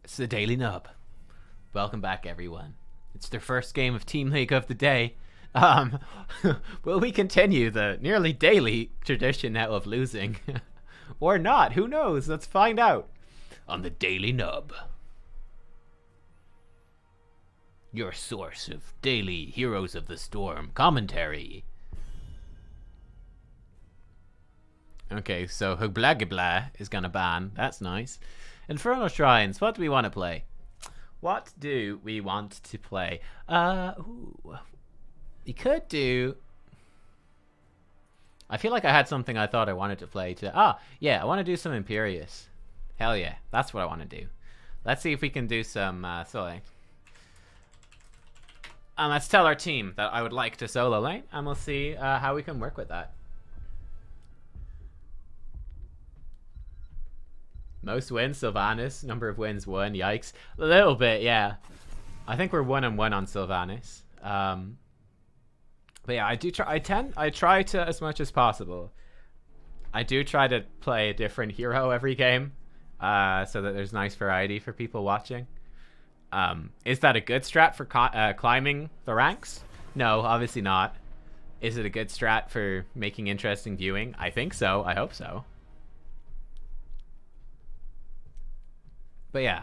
It's the Daily Nub. Welcome back, everyone. It's their first game of Team League of the day. Will we continue the nearly daily tradition now of losing? Or not? Who knows? Let's find out on the Daily Nub. Your source of daily Heroes of the Storm commentary. Okay, so Hugblagibla is gonna ban. That's nice. Infernal Shrines. What do we want to play? What do we want to play? Ooh. We could do... I feel like I had something I thought I wanted to play today. Yeah, I want to do some Imperious. Hell yeah, that's what I want to do. Let's see if we can do some soloing. Let's tell our team that I would like to solo lane, and we'll see how we can work with that. Most wins, Sylvanas. Number of wins, 1. Yikes. A little bit, yeah. I think we're 1-1 on Sylvanas. But yeah, I do try. I try to, as much as possible. I do try to play a different hero every game, so that there's nice variety for people watching. Is that a good strat for climbing the ranks? No, obviously not. Is it a good strat for making interesting viewing? I think so. I hope so. But yeah,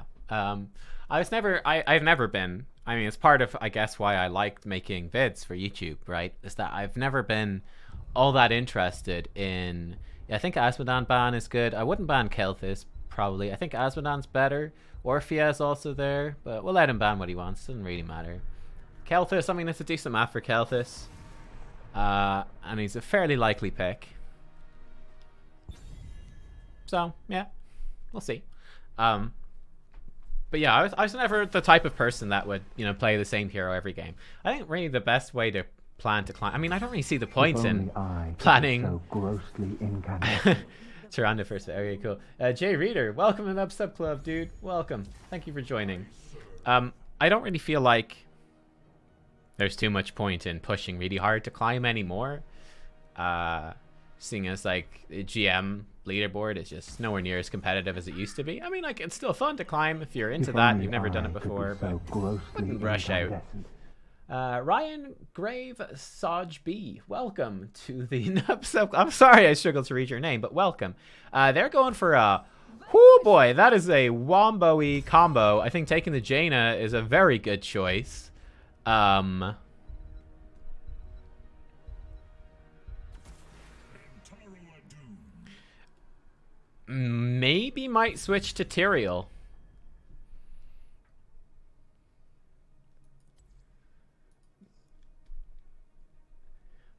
I've never been, I mean, it's part of, I guess, why I liked making vids for YouTube, right? Is that I've never been all that interested in, I think Asmodan ban is good. I wouldn't ban Kel'Thuz, probably. I think Asmodan's better. Orphea is also there, but we'll let him ban what he wants. Doesn't really matter. Kel'Thuz, I mean, it's a decent map for Kel'Thuz. And he's a fairly likely pick. So, yeah, we'll see. But yeah, I was never the type of person that would, you know, play the same hero every game. I think really the best way to plan to climb. I mean, I don't really see the point in planning. So grossly incandescent. Tyrande first. Okay, cool. Jay Reader, welcome to the Nub Sub Club, dude. Welcome. Thank you for joining. I don't really feel like there's too much point in pushing really hard to climb anymore. Seeing as like the GM leaderboard is just nowhere near as competitive as it used to be. I mean, like, it's still fun to climb if you're into that and you've never done it before, but wouldn't rush out. Ryan Grave Saj B, welcome to the Nub Sub. I'm sorry I struggled to read your name, but welcome. They're going for a, whoo boy, that is a wombo-y combo. I think taking the Jaina is a very good choice. Maybe might switch to Tyrael.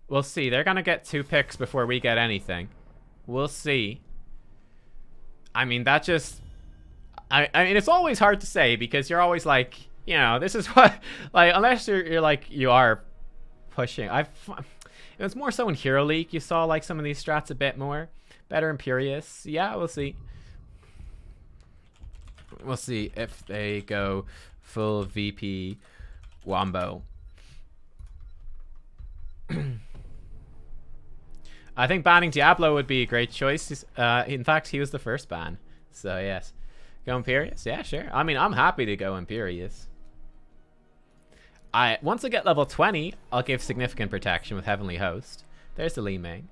We'll see. They're gonna get 2 picks before we get anything. We'll see. I mean, that just... I mean, it's always hard to say because you're always like, you know, this is what... Like, unless you're like, you are pushing. It was more so in Hero League. You saw, like, some of these strats a bit more. Better Imperious. Yeah, we'll see. We'll see if they go full VP Wombo. I think banning Diablo would be a great choice. In fact, he was the first ban. So, yes. Go Imperious? Yeah, sure. I mean, I'm happy to go Imperious. Once I get level 20, I'll give significant protection with Heavenly Host. There's the Li Ming.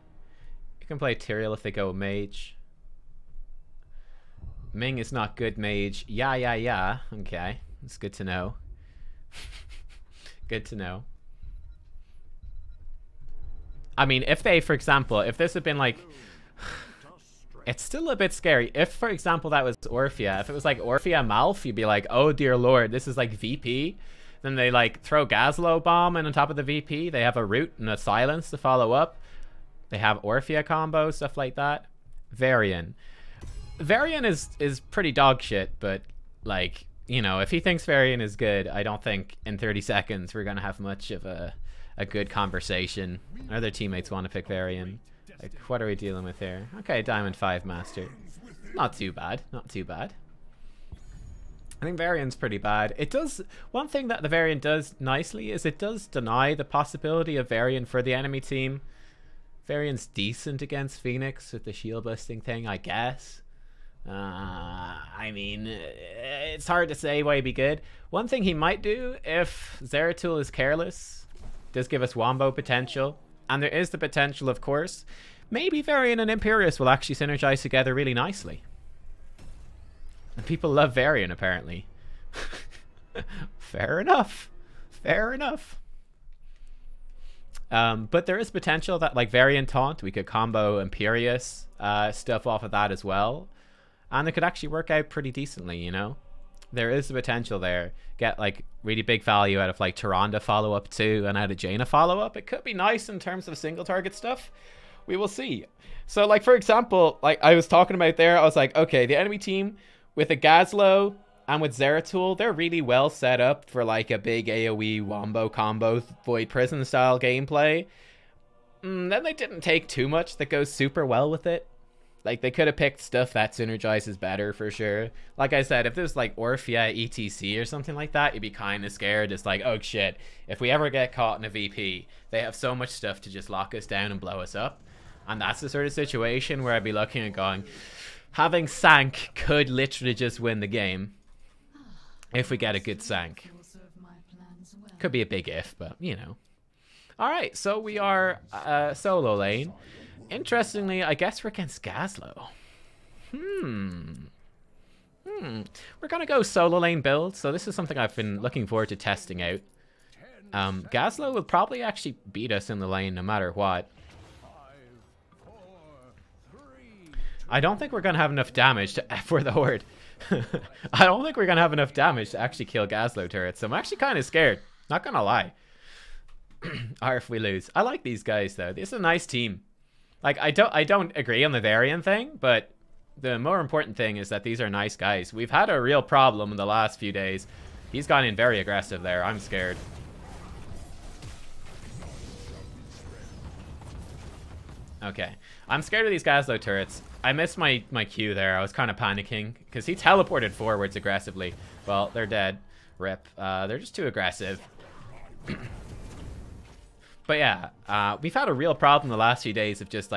You can play Tyrael if they go Mage. Ming is not good Mage. Yeah. Okay. It's good to know. Good to know. I mean, if they, for example, if this had been like... It's still a bit scary. If, for example, that was Orphea. If it was like Orphea Malf, you'd be like, oh dear lord, this is like VP. Then they like throw Gazlo Bomb and on top of the VP, they have a Root and a Silence to follow up. They have Orphea combo, stuff like that. Varian. Varian is pretty dog shit, but like, you know, if he thinks Varian is good, I don't think in 30 seconds we're going to have much of a good conversation. Other teammates want to pick Varian. Like, what are we dealing with here? Okay, Diamond 5 Master. Not too bad. Not too bad. I think Varian's pretty bad. It does... One thing that the Varian does nicely is it does deny the possibility of Varian for the enemy team. Varian's decent against Phoenix with the shield busting thing, I guess. I I mean, it's hard to say why he'd be good. One thing he might do if Zeratul is careless does give us Wombo potential. And there is the potential, of course. Maybe Varian and Imperius will actually synergize together really nicely. And people love Varian, apparently. Fair enough. Fair enough. But there is potential that, like, Varian Taunt, we could combo Imperius stuff off of that as well. And it could actually work out pretty decently, you know? There is the potential there. Get, like, really big value out of, like, Tyrande follow-up too, and out of Jaina follow-up. It could be nice in terms of single-target stuff. We will see. So, like, for example, like I was talking about there, I was like, okay, the enemy team with a Gazlo and with Zeratul, they're really well set up for, like, a big AoE Wombo combo Void Prison style gameplay. Then they didn't take too much that goes super well with it. Like, they could have picked stuff that synergizes better for sure. Like I said, if there's like Orphea ETC or something like that, you'd be kind of scared. It's like, oh shit, if we ever get caught in a VP, they have so much stuff to just lock us down and blow us up. And that's the sort of situation where I'd be looking and going, having Sank could literally just win the game. If we get a good Sank. Could be a big if, but you know. Alright, so we are solo lane. Interestingly, I guess we're against Gazlo. We're gonna go solo lane build, so this is something I've been looking forward to testing out. Gazlo will probably actually beat us in the lane no matter what. I don't think we're gonna have enough damage to for the horde. I don't think we're gonna have enough damage to actually kill Gazlo turrets, so I'm actually kind of scared. Not gonna lie. Or if we lose. I like these guys though. This is a nice team. Like, I don't agree on the Varian thing, but the more important thing is that these are nice guys. We've had a real problem in the last few days. He's gone in very aggressive there. I'm scared. Okay. I'm scared of these Gazlo turrets. I missed my Q there. I was kind of panicking because he teleported forwards aggressively. Well, they're dead. Rip. They're just too aggressive. But yeah, we've had a real problem the last few days of just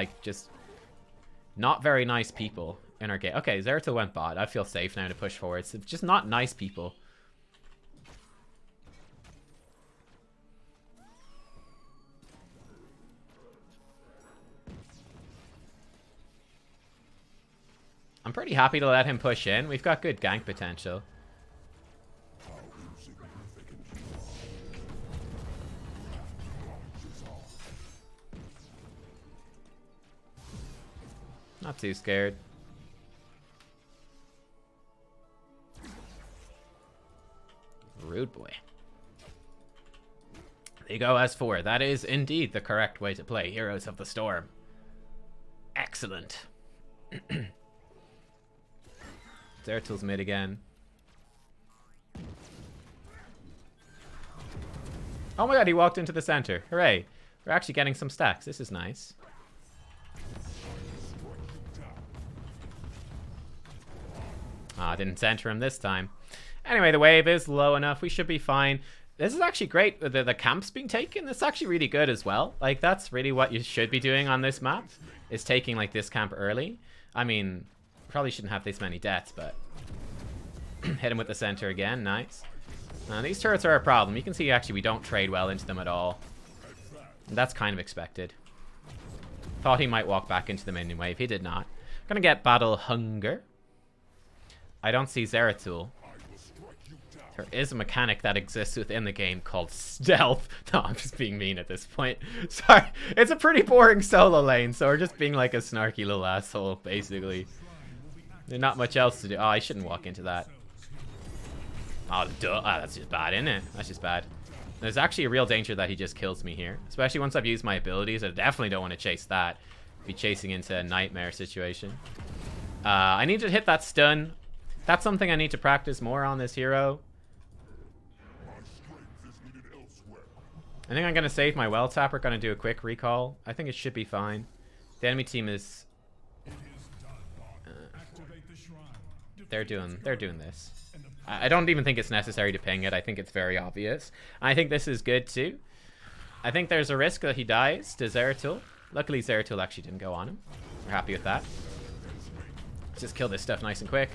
not very nice people in our game. Okay, Zeratul went bot. I feel safe now to push forwards. It's just not nice people. I'm pretty happy to let him push in. We've got good gank potential. Not too scared. Rude boy. There you go, S4. That is indeed the correct way to play Heroes of the Storm. Excellent. Zeratul's mid again. Oh my god, he walked into the center. Hooray. We're actually getting some stacks. This is nice. Ah, didn't center him this time. Anyway, the wave is low enough. We should be fine. This is actually great. The camps being taken. It's actually really good as well. Like, that's really what you should be doing on this map. Is taking, like, this camp early. I mean, probably shouldn't have this many deaths, but... hit him with the center again. Nice. These turrets are a problem. You can see, actually, we don't trade well into them at all. And that's kind of expected. Thought he might walk back into the minion wave. He did not. Gonna get battle hunger. I don't see Zeratul. There is a mechanic that exists within the game called stealth. No, I'm just being mean at this point. Sorry. It's a pretty boring solo lane, so we're just being like a snarky little asshole, basically. There's not much else to do. Oh, I shouldn't walk into that. Oh, duh. Ah, that's just bad, isn't it? That's just bad. There's actually a real danger that he just kills me here. Especially once I've used my abilities. I definitely don't want to chase that. Be chasing into a nightmare situation. I need to hit that stun. That's something I need to practice more on this hero. I think I'm going to save my well tap. We're going to do a quick recall. I think it should be fine. The enemy team is... they're doing this. I don't even think it's necessary to ping it. I think it's very obvious. I think this is good too. I think there's a risk that he dies to Zeratul. Luckily, Zeratul actually didn't go on him. We're happy with that. Let's just kill this stuff nice and quick.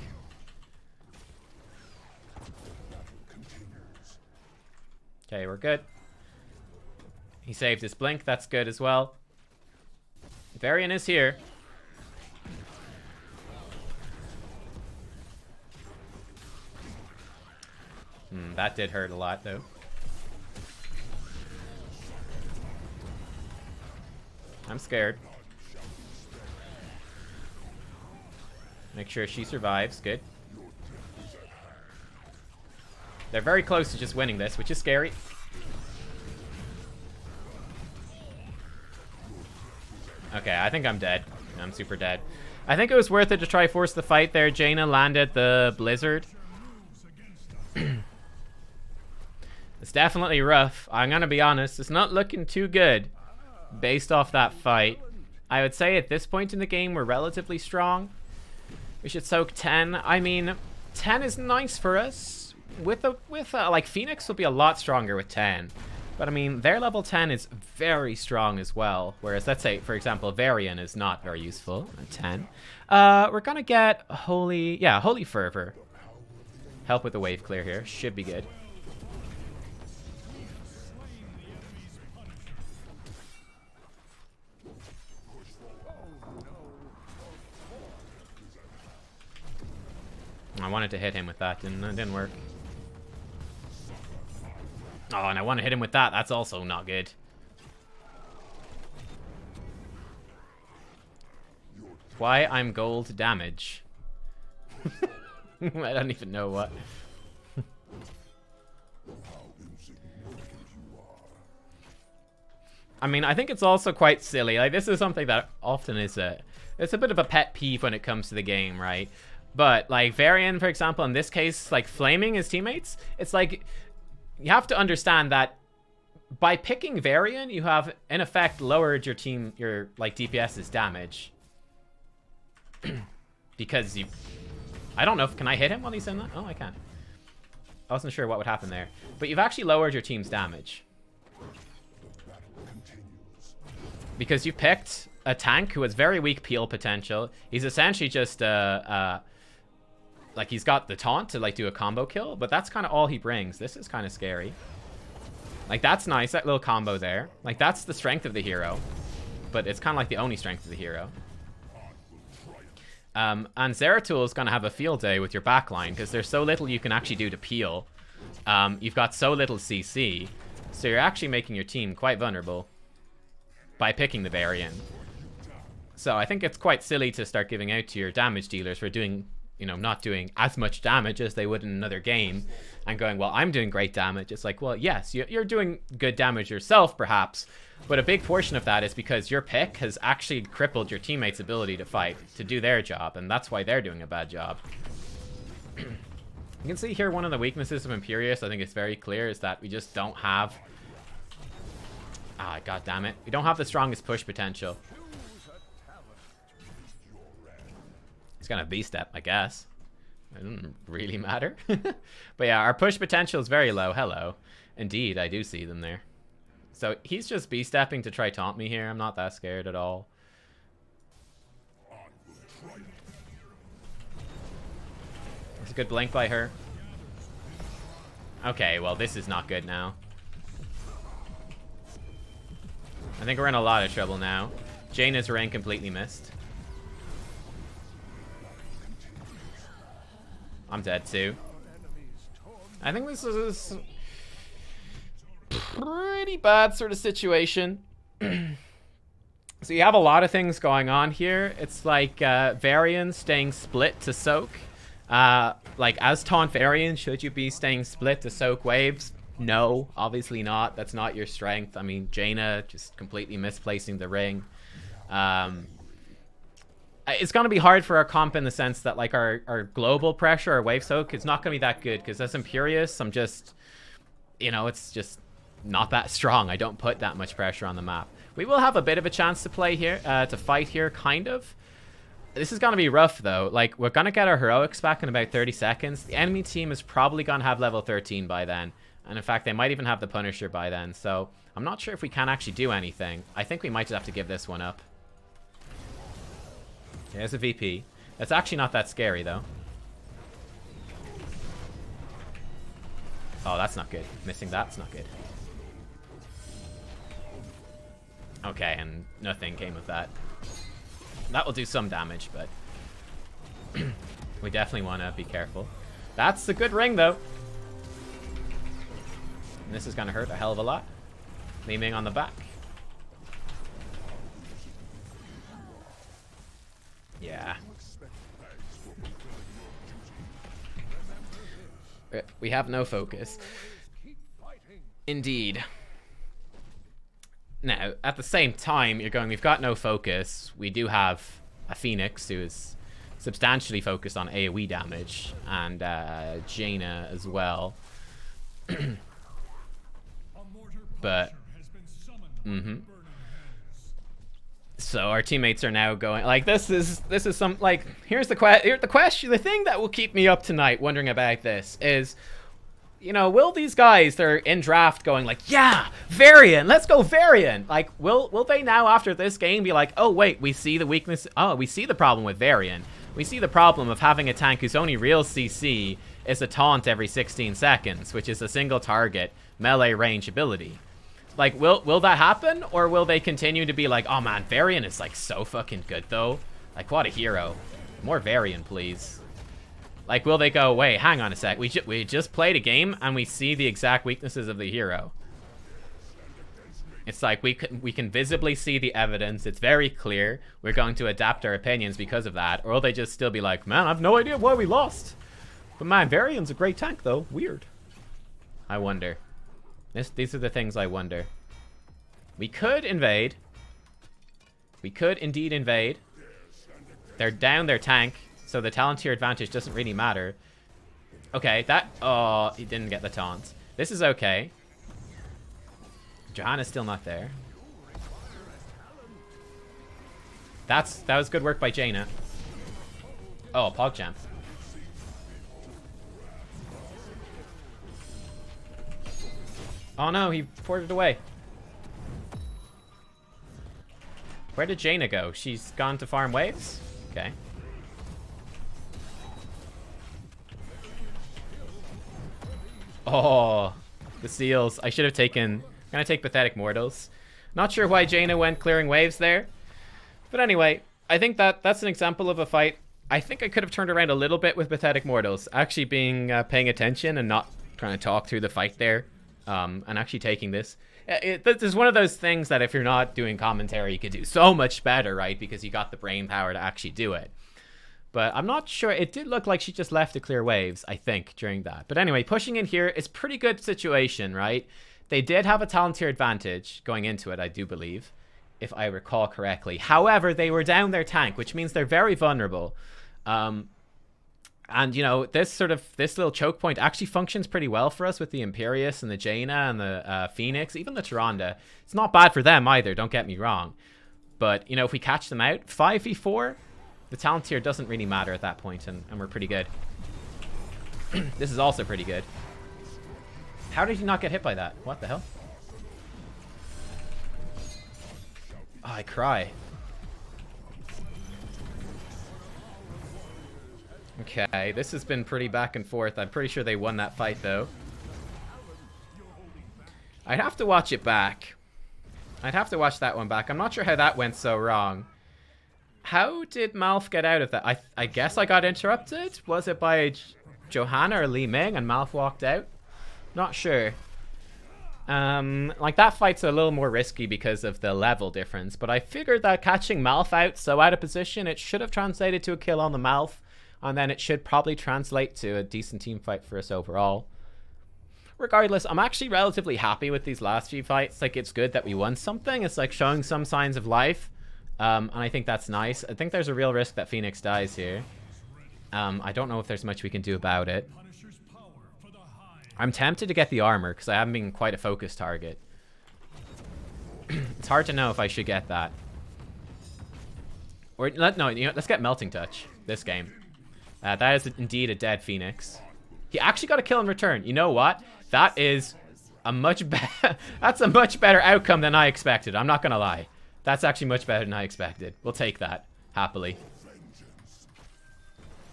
Okay, we're good. He saved his blink. That's good as well. Varian is here. That did hurt a lot, though. I'm scared. Make sure she survives. Good. They're very close to just winning this, which is scary. Okay, I think I'm dead. I'm super dead. I think it was worth it to try force the fight there. Jaina landed the Blizzard. It's definitely rough. I'm gonna be honest. It's not looking too good based off that fight. I would say at this point in the game, we're relatively strong. We should soak 10. I mean, 10 is nice for us. Like, Phoenix will be a lot stronger with 10. But, I mean, their level 10 is very strong as well. Whereas, let's say, for example, Varian is not very useful at 10. We're gonna get Holy Fervor. Help with the wave clear here. Should be good. I wanted to hit him with that, and it didn't work. Oh, and I want to hit him with that. That's also not good. Why I'm gold damage? I don't even know what. I mean, I think it's also quite silly. Like, this is something that often is it's a bit of a pet peeve when it comes to the game, right? But, like, Varian, for example, in this case, like, flaming his teammates, it's like, you have to understand that by picking Varian, you have, in effect, lowered your like, DPS's damage. Because you... I don't know if... Can I hit him while he's in that? Oh, I can. I wasn't sure what would happen there. But you've actually lowered your team's damage. Because you picked a tank who has very weak peel potential. He's essentially just like, he's got the taunt to, like, do a combo kill, but that's kind of all he brings. This is kind of scary. Like, that's nice, that little combo there. Like, that's the strength of the hero. But it's kind of like the only strength of the hero. And Zeratul is going to have a field day with your backline, because there's so little you can actually do to peel. You've got so little CC, so you're actually making your team quite vulnerable by picking the Varian. So I think it's quite silly to start giving out to your damage dealers for doing... you know, not doing as much damage as they would in another game and going, well, I'm doing great damage. It's like, well, yes, you're doing good damage yourself, perhaps, but a big portion of that is because your pick has actually crippled your teammates' ability to fight, to do their job, and that's why they're doing a bad job. You can see here one of the weaknesses of Imperius, I think it's very clear, is that we just don't have... Ah, god damn it. We don't have the strongest push potential. It's gonna B-step, I guess. It doesn't really matter. But yeah, our push potential is very low. Hello. Indeed, I do see them there. So he's just B-stepping to try taunt me here. I'm not that scared at all. It's a good blink by her. Okay, well, this is not good now. I think we're in a lot of trouble now. Jaina's rank completely missed. I'm dead too. I think this is a pretty bad sort of situation. So you have a lot of things going on here. It's like Varian staying split to soak. Like, as taunt Varian, should you be staying split to soak waves? No, obviously not. That's not your strength. I mean, Jaina just completely misplacing the ring. It's going to be hard for our comp in the sense that, like, our global pressure, our wave soak, is not going to be that good, because as Imperius, I'm just, you know, it's just not that strong. I don't put that much pressure on the map. We will have a bit of a chance to play here, to fight here, kind of. This is going to be rough, though. Like, we're going to get our heroics back in about 30 seconds. The enemy team is probably going to have level 13 by then. And in fact, they might even have the Punisher by then. So I'm not sure if we can actually do anything. I think we might just have to give this one up. There's a VP. It's actually not that scary, though. Oh, that's not good. Missing that's not good. Okay, and nothing came of that. That will do some damage, but we definitely want to be careful. That's a good ring, though. And this is going to hurt a hell of a lot. Li Ming on the back. Yeah. We have no focus. Indeed. Now, at the same time, you're going, we've got no focus. We do have a Phoenix who is substantially focused on AoE damage, and Jaina as well. But, so our teammates are now going, like, this is some, like, here's the question, the thing that will keep me up tonight wondering about this is, you know, will these guys that are in draft going like, yeah, Varian, let's go Varian. Like, will they now after this game be like, oh wait, we see the weakness. Oh, we see the problem with Varian. We see the problem of having a tank whose only real CC is a taunt every 16 seconds, which is a single target melee range ability. Like, will that happen, or will they continue to be like, oh man, Varian is like so fucking good though. Like, what a hero. More Varian, please. Like, will they go, wait, hang on a sec. We just played a game and we see the exact weaknesses of the hero. It's like we can visibly see the evidence. It's very clear. We're going to adapt our opinions because of that. Or will they just still be like, man, I have no idea why we lost. But man, Varian's a great tank though. Weird. I wonder. These are the things I wonder. We could invade. We could indeed invade. They're down their tank. So the Talontier advantage doesn't really matter. Okay, that... Oh, he didn't get the taunt. This is okay. Johanna's still not there. That was good work by Jaina. Oh, PogChamp. Oh no, he ported away. Where did Jaina go? She's gone to farm waves? Okay. Oh, the seals. I should have taken... I'm gonna take Pathetic Mortals. Not sure why Jaina went clearing waves there. But anyway, I think that's an example of a fight. I think I could have turned around a little bit with Pathetic Mortals. Actually being paying attention and not trying to talk through the fight there. And actually taking this. This is one of those things that if you're not doing commentary, you could do so much better, right? Because you got the brain power to actually do it. But I'm not sure. It did look like she just left to clear waves, I think, during that. But anyway, pushing in here is pretty good situation, right? They did have a Talontier advantage going into it, I do believe, if I recall correctly. However, they were down their tank, which means they're very vulnerable. And, you know, this little choke point actually functions pretty well for us with the Imperius and the Jaina and the Phoenix, even the Tyrande. It's not bad for them either, don't get me wrong. But, you know, if we catch them out, 5v4... The Talontier doesn't really matter at that point, and we're pretty good. This is also pretty good. How did he not get hit by that? What the hell? Oh, I cry. Okay, this has been pretty back and forth. I'm pretty sure they won that fight, though. I'd have to watch it back. I'd have to watch that one back. I'm not sure how that went so wrong. How did Malf get out of that? I guess I got interrupted? Was it by Johanna or Li Ming and Malf walked out? Not sure. Like, that fight's a little more risky because of the level difference, but I figured that catching Malf out so out of position, it should have translated to a kill on the Malf, and then it should probably translate to a decent team fight for us overall. Regardless, I'm actually relatively happy with these last few fights. Like, it's good that we won something. It's like showing some signs of life. And I think that's nice. I think there's a real risk that Phoenix dies here. I don't know if there's much we can do about it. I'm tempted to get the armor because I haven't been quite a focused target. It's hard to know if I should get that. Or no, you know, let's get Melting Touch this game. That is indeed a dead Phoenix. He actually got a kill in return. You know what? That is a much better. That's a much better outcome than I expected. I'm not gonna lie. That's actually much better than I expected. We'll take that, happily.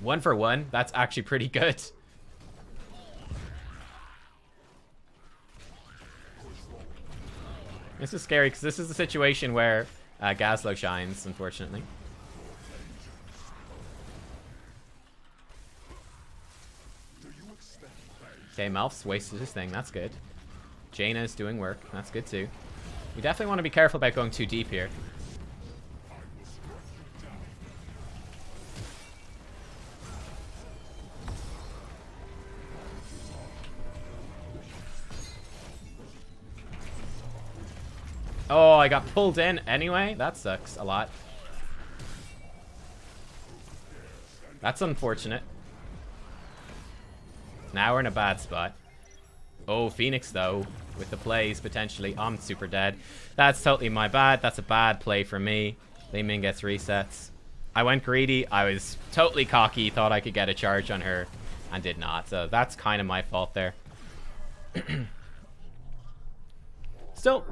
1 for 1. That's actually pretty good. This is scary because this is the situation where Gazlo shines, unfortunately. Okay, Malph's wasted his thing. That's good. Jaina is doing work. That's good too. We definitely want to be careful about going too deep here. Oh, I got pulled in anyway? That sucks a lot. That's unfortunate. Now we're in a bad spot. Oh, Phoenix, though, with the plays, potentially. I'm super dead. That's totally my bad. That's a bad play for me. Li Ming gets resets. I went greedy. I was totally cocky. Thought I could get a charge on her and did not. So that's kind of my fault there. Still,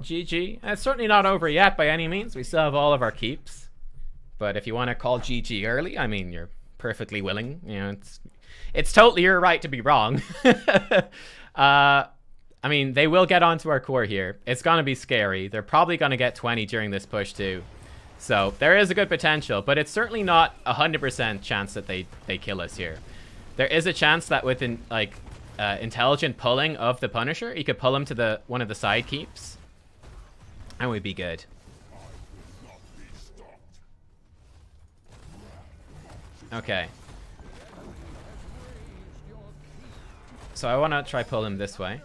GG. It's certainly not over yet by any means. We still have all of our keeps. But if you want to call GG early, I mean, you're perfectly willing. You know, it's totally your right to be wrong. I mean, they will get onto our core here. It's going to be scary. They're probably going to get 20 during this push too. So there is a good potential, but it's certainly not 100% chance that they kill us here. There is a chance that with intelligent pulling of the Punisher, you could pull him to one of the side keeps. And we'd be good. Okay. So I want to try pull him this way.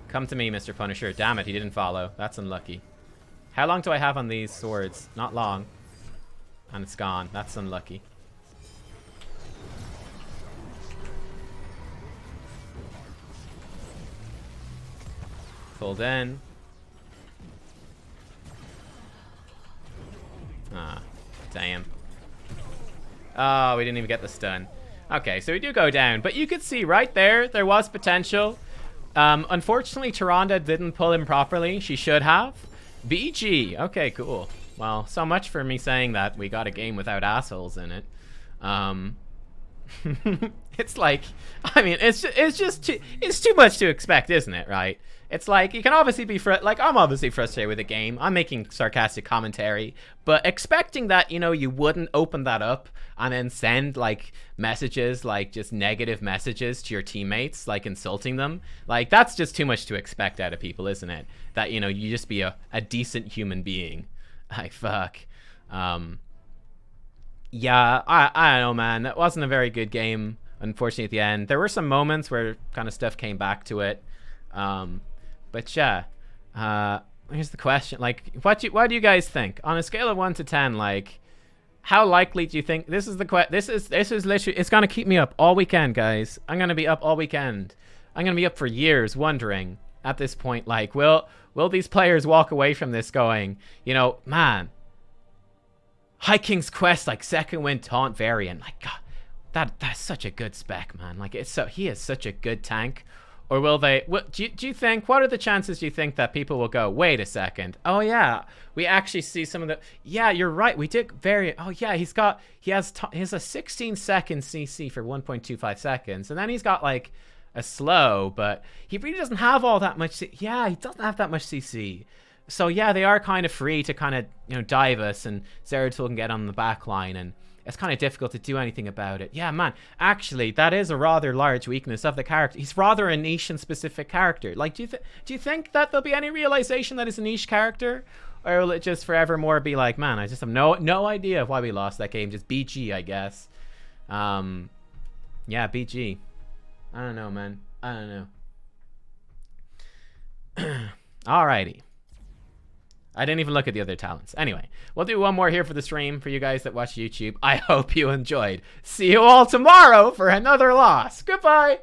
Come to me, Mr. Punisher. Damn it, he didn't follow. That's unlucky. How long do I have on these swords? Not long. And it's gone. That's unlucky. Pulled in. Ah, damn. Oh, we didn't even get the stun. Okay, so we do go down. But you could see right there was potential. Unfortunately, Tyrande didn't pull him properly. She should have. BG. Okay, cool. Well, so much for me saying that we got a game without assholes in it. It's like, I mean, it's too much to expect, isn't it? Right? It's like, you can obviously be I'm obviously frustrated with the game. I'm making sarcastic commentary, but expecting that, you know, you wouldn't open that up and then send like messages, like just negative messages to your teammates, like insulting them, like that's just too much to expect out of people, isn't it? That, you know, you just be a decent human being. Like, fuck. Yeah, I don't know, man. That wasn't a very good game, unfortunately, at the end. There were some moments where kind of stuff came back to it. But yeah, here's the question. Like, what do you guys think? On a scale of 1 to 10, like, how likely do you think this is this is literally, it's gonna keep me up all weekend, guys. I'm gonna be up all weekend. I'm gonna be up for years wondering at this point, like, will these players walk away from this going, you know, man, High King's Quest, like second wind taunt variant, like, God, that's such a good spec, man. Like, he is such a good tank. Or will they, do you think, what are the chances do you think that people will go, wait a second, oh yeah, we actually see some of the, yeah, you're right, we did oh yeah, he has a 16-second CC for 1.25 seconds, and then he's got like a slow, but he really doesn't have all that much, yeah, he doesn't have that much CC. So yeah, they are kind of free to kind of, you know, dive us, and Zeratul can get on the back line, and it's kind of difficult to do anything about it. Yeah, man, actually, that is a rather large weakness of the character. He's rather a niche and specific character. Like, do you think that there'll be any realization that he's a niche character? Or will it just forevermore be like, man, I just have no idea why we lost that game. Just BG, I guess. Yeah, BG. I don't know, man. I don't know. Alrighty. I didn't even look at the other talents. Anyway, we'll do one more here for the stream for you guys that watch YouTube. I hope you enjoyed. See you all tomorrow for another loss. Goodbye.